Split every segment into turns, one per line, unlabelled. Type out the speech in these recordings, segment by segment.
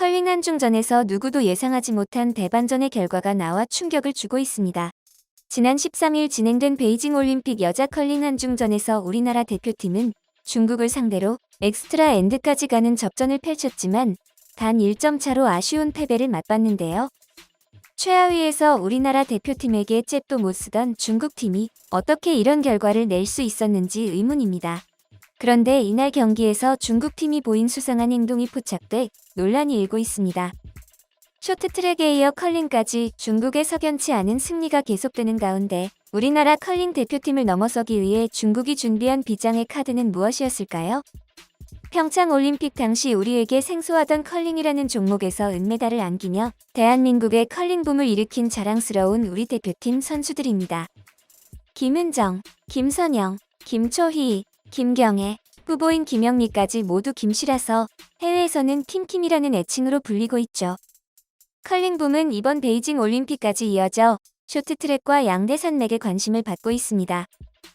컬링 한중전에서 누구도 예상하지 못한 대반전의 결과가 나와 충격을 주고 있습니다. 지난 13일 진행된 베이징 올림픽 여자 컬링 한중전에서 우리나라 대표팀은 중국을 상대로 엑스트라 엔드까지 가는 접전을 펼쳤지만 단 1점 차로 아쉬운 패배를 맛봤는데요. 최하위에서 우리나라 대표팀에게 잽도 못 쓰던 중국팀이 어떻게 이런 결과를 낼 수 있었는지 의문입니다. 그런데 이날 경기에서 중국팀이 보인 수상한 행동이 포착돼 논란이 일고 있습니다. 쇼트트랙에 이어 컬링까지 중국의 석연치 않은 승리가 계속되는 가운데 우리나라 컬링 대표팀을 넘어서기 위해 중국이 준비한 비장의 카드는 무엇이었을까요? 평창 올림픽 당시 우리에게 생소하던 컬링이라는 종목에서 은메달을 안기며 대한민국의 컬링 붐을 일으킨 자랑스러운 우리 대표팀 선수들입니다. 김은정, 김선영, 김초희, 김경애, 후보인 김영미까지 모두 김씨라서 해외에서는 팀킴이라는 애칭으로 불리고 있죠. 컬링 붐은 이번 베이징 올림픽까지 이어져 쇼트트랙과 양대산맥에 관심을 받고 있습니다.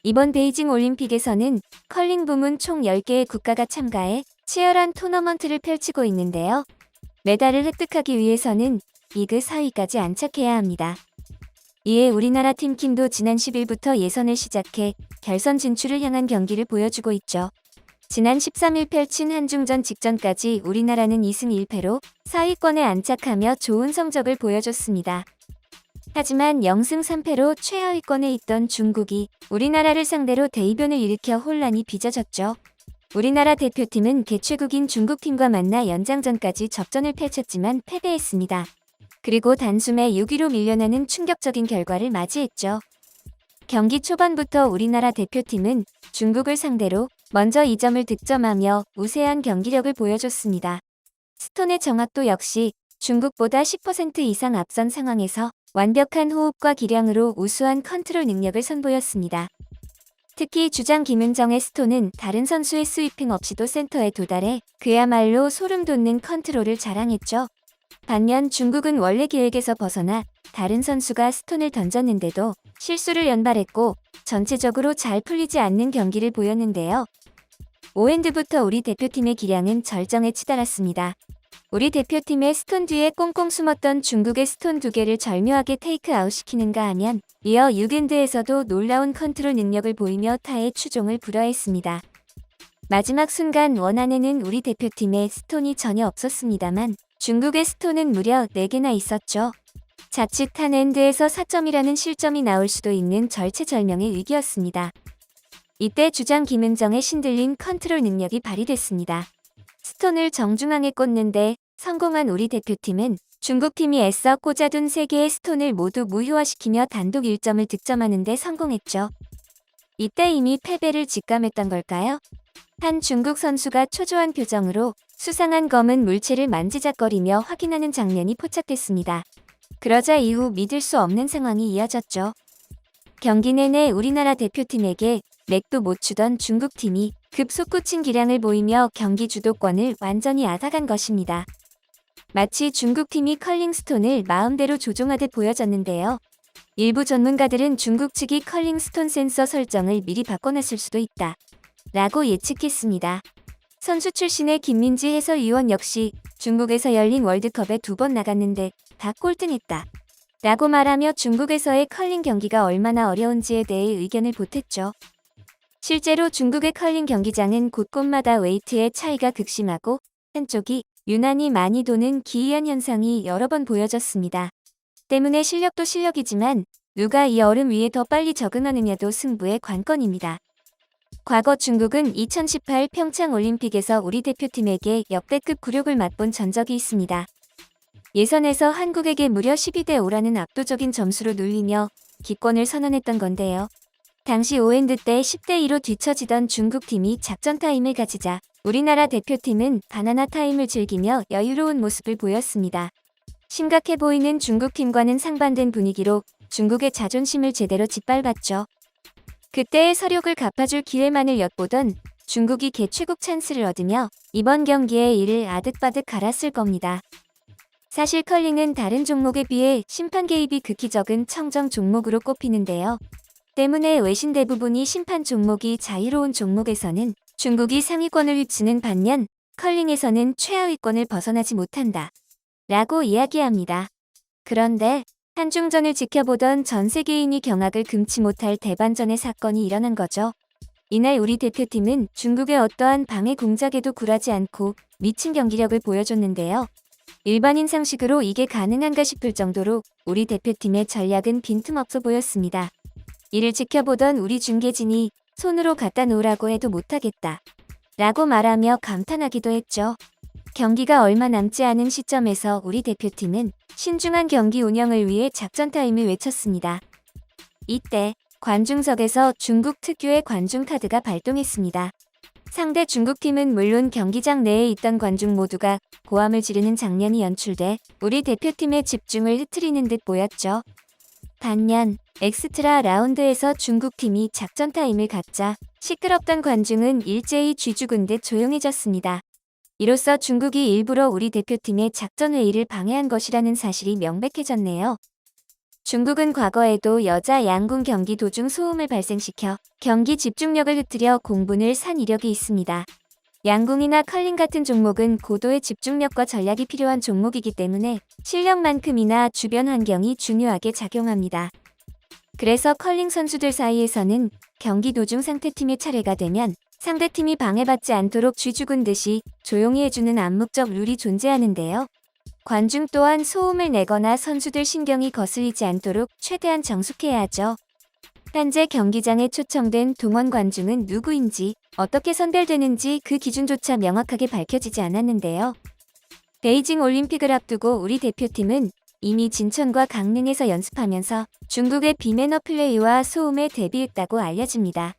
이번 베이징 올림픽에서는 컬링 붐은 총 10개의 국가가 참가해 치열한 토너먼트를 펼치고 있는데요. 메달을 획득하기 위해서는 리그 4위까지 안착해야 합니다. 이에 우리나라 팀킴도 지난 10일부터 예선을 시작해 결선 진출을 향한 경기를 보여주고 있죠. 지난 13일 펼친 한중전 직전까지 우리나라는 2승 1패로 4위권에 안착하며 좋은 성적을 보여줬습니다. 하지만 0승 3패로 최하위권에 있던 중국이 우리나라를 상대로 대이변을 일으켜 혼란이 빚어졌죠. 우리나라 대표팀은 개최국인 중국팀과 만나 연장전까지 접전을 펼쳤지만 패배했습니다. 그리고 단숨에 6위로 밀려나는 충격적인 결과를 맞이했죠. 경기 초반부터 우리나라 대표팀은 중국을 상대로 먼저 2점을 득점하며 우세한 경기력을 보여줬습니다. 스톤의 정확도 역시 중국보다 10% 이상 앞선 상황에서 완벽한 호흡과 기량으로 우수한 컨트롤 능력을 선보였습니다. 특히 주장 김은정의 스톤은 다른 선수의 스위핑 없이도 센터에 도달해 그야말로 소름 돋는 컨트롤을 자랑했죠. 반면 중국은 원래 계획에서 벗어나 다른 선수가 스톤을 던졌는데도 실수를 연발했고 전체적으로 잘 풀리지 않는 경기를 보였는데요. 5엔드부터 우리 대표팀의 기량은 절정에 치달았습니다. 우리 대표팀의 스톤 뒤에 꽁꽁 숨었던 중국의 스톤 2개를 절묘하게 테이크아웃 시키는가 하면 이어 6엔드에서도 놀라운 컨트롤 능력을 보이며 타의 추종을 불허했습니다. 마지막 순간 원안에는 우리 대표팀에 스톤이 전혀 없었습니다만 중국의 스톤은 무려 4개나 있었죠. 자칫 한 엔드에서 4점이라는 실점이 나올 수도 있는 절체절명의 위기였습니다. 이때 주장 김은정의 신들린 컨트롤 능력이 발휘됐습니다. 스톤을 정중앙에 꽂는데 성공한 우리 대표팀은 중국팀이 애써 꽂아둔 3개의 스톤을 모두 무효화시키며 단독 1점을 득점하는 데 성공했죠. 이때 이미 패배를 직감했던 걸까요? 한 중국 선수가 초조한 표정으로 수상한 검은 물체를 만지작거리며 확인하는 장면이 포착됐습니다. 그러자 이후 믿을 수 없는 상황이 이어졌죠. 경기 내내 우리나라 대표팀에게 맥도 못 추던 중국팀이 급 솟구친 기량을 보이며 경기 주도권을 완전히 앗아간 것입니다. 마치 중국팀이 컬링 스톤을 마음대로 조종하듯 보여졌는데요. 일부 전문가들은 중국 측이 컬링 스톤 센서 설정을 미리 바꿔놨을 수도 있다 라고 예측했습니다. 선수 출신의 김민지 해설위원 역시 중국에서 열린 월드컵에 2번 나갔는데 다 꼴등했다 라고 말하며 중국에서의 컬링 경기가 얼마나 어려운지에 대해 의견을 보탰죠. 실제로 중국의 컬링 경기장은 곳곳마다 웨이트의 차이가 극심하고 한쪽이 유난히 많이 도는 기이한 현상이 여러 번 보여졌습니다. 때문에 실력도 실력이지만 누가 이 얼음 위에 더 빨리 적응하느냐도 승부의 관건입니다. 과거 중국은 2018 평창 올림픽에서 우리 대표팀에게 역대급 굴욕을 맛본 전적이 있습니다. 예선에서 한국에게 무려 12대 5라는 압도적인 점수로 눌리며 기권을 선언했던 건데요. 당시 5엔드 때 10대 2로 뒤처지던 중국팀이 작전 타임을 가지자 우리나라 대표팀은 바나나 타임을 즐기며 여유로운 모습을 보였습니다. 심각해 보이는 중국팀과는 상반된 분위기로 중국의 자존심을 제대로 짓밟았죠. 그때의 서력을 갚아줄 기회만을 엿보던 중국이 개최국 찬스를 얻으며 이번 경기에 이를 아득바득 갈았을 겁니다. 사실 컬링은 다른 종목에 비해 심판 개입이 극히 적은 청정 종목으로 꼽히는데요. 때문에 외신 대부분이 심판 종목이 자유로운 종목에서는 중국이 상위권을 휩쓰는 반면 컬링에서는 최하위권을 벗어나지 못한다. 라고 이야기합니다. 그런데 한중전을 지켜보던 전 세계인이 경악을 금치 못할 대반전의 사건이 일어난 거죠. 이날 우리 대표팀은 중국의 어떠한 방해 공작에도 굴하지 않고 미친 경기력을 보여줬는데요. 일반인 상식으로 이게 가능한가 싶을 정도로 우리 대표팀의 전략은 빈틈없어 보였습니다. 이를 지켜보던 우리 중계진이 손으로 갖다 놓으라고 해도 못하겠다. 라고 말하며 감탄하기도 했죠. 경기가 얼마 남지 않은 시점에서 우리 대표팀은 신중한 경기 운영을 위해 작전 타임을 외쳤습니다. 이때 관중석에서 중국 특유의 관중 카드가 발동했습니다. 상대 중국팀은 물론 경기장 내에 있던 관중 모두가 고함을 지르는 장면이 연출돼 우리 대표팀의 집중을 흐트리는 듯 보였죠. 반면 엑스트라 라운드에서 중국팀이 작전 타임을 갖자 시끄럽던 관중은 일제히 쥐죽은 듯 조용해졌습니다. 이로써 중국이 일부러 우리 대표팀의 작전 회의를 방해한 것이라는 사실이 명백해졌네요. 중국은 과거에도 여자 양궁 경기 도중 소음을 발생시켜 경기 집중력을 흐트려 공분을 산 이력이 있습니다. 양궁이나 컬링 같은 종목은 고도의 집중력과 전략이 필요한 종목이기 때문에 실력만큼이나 주변 환경이 중요하게 작용합니다. 그래서 컬링 선수들 사이에서는 경기 도중 상대팀의 차례가 되면 상대팀이 방해받지 않도록 쥐죽은 듯이 조용히 해주는 암묵적 룰이 존재하는데요. 관중 또한 소음을 내거나 선수들 신경이 거슬리지 않도록 최대한 정숙해야 하죠. 현재 경기장에 초청된 동원 관중은 누구인지 어떻게 선별되는지 그 기준조차 명확하게 밝혀지지 않았는데요. 베이징 올림픽을 앞두고 우리 대표팀은 이미 진천과 강릉에서 연습하면서 중국의 비매너 플레이와 소음에 대비했다고 알려집니다.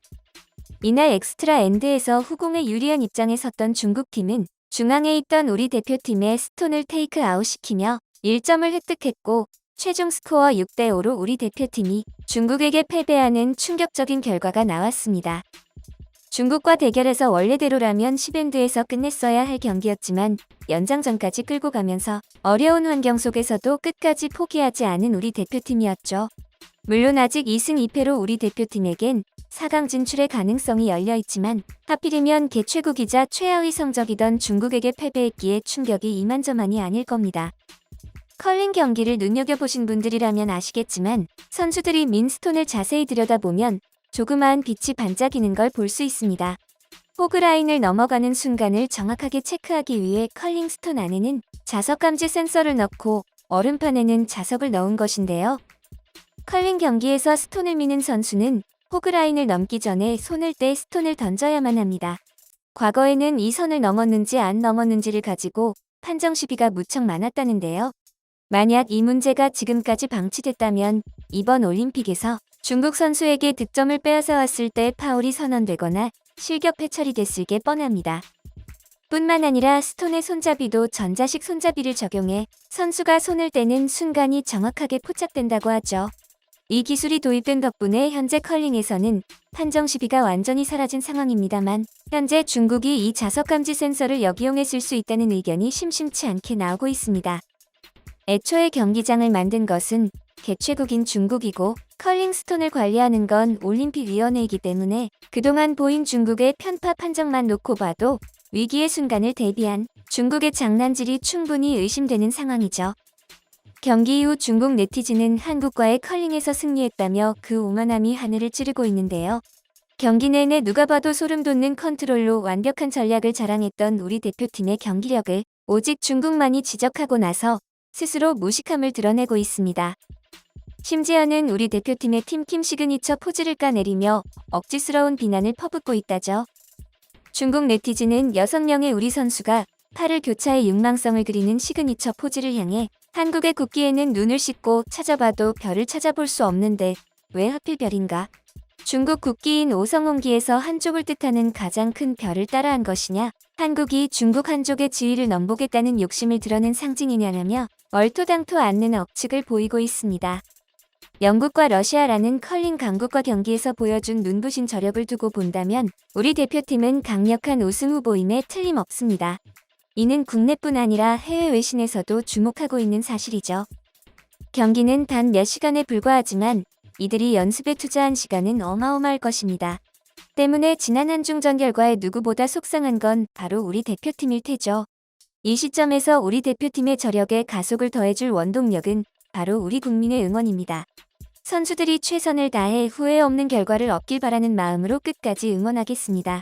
이날 엑스트라 엔드에서 후공에 유리한 입장에 섰던 중국팀은 중앙에 있던 우리 대표팀의 스톤을 테이크 아웃시키며 1점을 획득했고 최종 스코어 6대5로 우리 대표팀이 중국에게 패배하는 충격적인 결과가 나왔습니다. 중국과 대결에서 원래대로라면 10엔드에서 끝냈어야 할 경기였지만 연장전까지 끌고 가면서 어려운 환경 속에서도 끝까지 포기하지 않은 우리 대표팀이었죠. 물론 아직 2승 2패로 우리 대표팀에겐 4강 진출의 가능성이 열려있지만 하필이면 개최국이자 최하위 성적이던 중국에게 패배했기에 충격이 이만저만이 아닐 겁니다. 컬링 경기를 눈여겨보신 분들이라면 아시겠지만 선수들이 민스톤을 자세히 들여다보면 조그마한 빛이 반짝이는 걸 볼 수 있습니다. 호그라인을 넘어가는 순간을 정확하게 체크하기 위해 컬링 스톤 안에는 자석 감지 센서를 넣고 얼음판에는 자석을 넣은 것인데요. 컬링 경기에서 스톤을 미는 선수는 호그라인을 넘기 전에 손을 떼 스톤을 던져야만 합니다. 과거에는 이 선을 넘었는지 안 넘었는지를 가지고 판정 시비가 무척 많았다는데요. 만약 이 문제가 지금까지 방치됐다면 이번 올림픽에서 중국 선수에게 득점을 빼앗아 왔을 때 파울이 선언되거나 실격패 처리됐을 게 뻔합니다. 뿐만 아니라 스톤의 손잡이도 전자식 손잡이를 적용해 선수가 손을 떼는 순간이 정확하게 포착된다고 하죠. 이 기술이 도입된 덕분에 현재 컬링에서는 판정 시비가 완전히 사라진 상황입니다만 현재 중국이 이 자석 감지 센서를 역이용해 쓸 수 있다는 의견이 심심치 않게 나오고 있습니다. 애초에 경기장을 만든 것은 개최국인 중국이고 컬링 스톤을 관리하는 건 올림픽위원회이기 때문에 그동안 보인 중국의 편파 판정만 놓고 봐도 위기의 순간을 대비한 중국의 장난질이 충분히 의심되는 상황이죠. 경기 이후 중국 네티즌은 한국과의 컬링에서 승리했다며 그 오만함이 하늘을 찌르고 있는데요. 경기 내내 누가 봐도 소름 돋는 컨트롤로 완벽한 전략을 자랑했던 우리 대표팀의 경기력을 오직 중국만이 지적하고 나서 스스로 무식함을 드러내고 있습니다. 심지어는 우리 대표팀의 팀킴 시그니처 포즈를 까내리며 억지스러운 비난을 퍼붓고 있다죠. 중국 네티즌은 6명의 우리 선수가 팔을 교차해 육망성을 그리는 시그니처 포즈를 향해 한국의 국기에는 눈을 씻고 찾아봐도 별을 찾아볼 수 없는데 왜 하필 별인가? 중국 국기인 오성홍기에서 한족을 뜻하는 가장 큰 별을 따라한 것이냐? 한국이 중국 한족의 지위를 넘보겠다는 욕심을 드러낸 상징이냐며 얼토당토 않는 억측을 보이고 있습니다. 영국과 러시아라는 컬링 강국과 경기에서 보여준 눈부신 저력을 두고 본다면 우리 대표팀은 강력한 우승 후보임에 틀림없습니다. 이는 국내뿐 아니라 해외 외신에서도 주목하고 있는 사실이죠. 경기는 단 몇 시간에 불과하지만 이들이 연습에 투자한 시간은 어마어마할 것입니다. 때문에 지난 한중전 결과에 누구보다 속상한 건 바로 우리 대표팀일 테죠. 이 시점에서 우리 대표팀의 저력에 가속을 더해줄 원동력은 바로 우리 국민의 응원입니다. 선수들이 최선을 다해 후회 없는 결과를 얻길 바라는 마음으로 끝까지 응원하겠습니다.